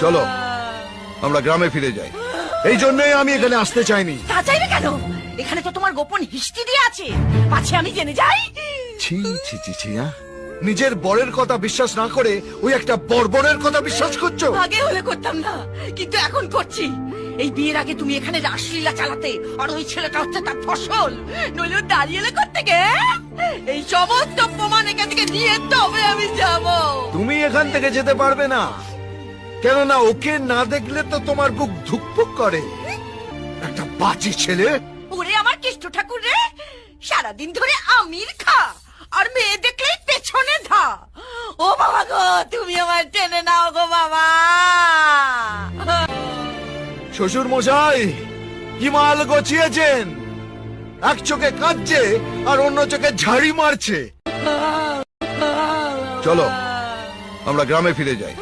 চলো আমরা গ্রামে ফিরে যাই। এই জন্যই আমি এখানে আসতে চাইনি। তা চাইবে কেন? এখানে তো তোমার গোপন হিস্ট্রি আছে, পাছে আমি জেনে যাই। ছি ছি ছি ছি, নিজের বরের কথা বিশ্বাস না করে ওই একটা বর্বরের কথা বিশ্বাস করছো? আগে হলে করতাম না, কিন্তু এখন করছি। এই বিয়ের আগে তুমি এখানে রাসলীলা চালাতে, আর ওই ছেলেটা হচ্ছে তার ফসল। নইলে ও দাঁড়িয়ে এলে করতে, এই সমস্ত প্রমাণ এখান থেকে নিয়ে তবে আমি যাব। তুমি এখান থেকে যেতে পারবে না, কেননা ওকে না দেখলে তো তোমার বুক ধুকপুক করে। একটা বাজে ছেলে। ওরে আমার কৃষ্ণ ঠাকুর রে, সারাদিন ধরে আমির খা, আর মেয়ে দেখলেই পেছনে ধা। ও বাবা গো, তুমি আমার টেনে নাও গো বাবা। শ্বশুর মশাই কি মাল গছিয়েছেন? এক চোখে কাঁদছে আর অন্য চোখে ঝাড়ি মারছে। চলো আমরা গ্রামে ফিরে যাই।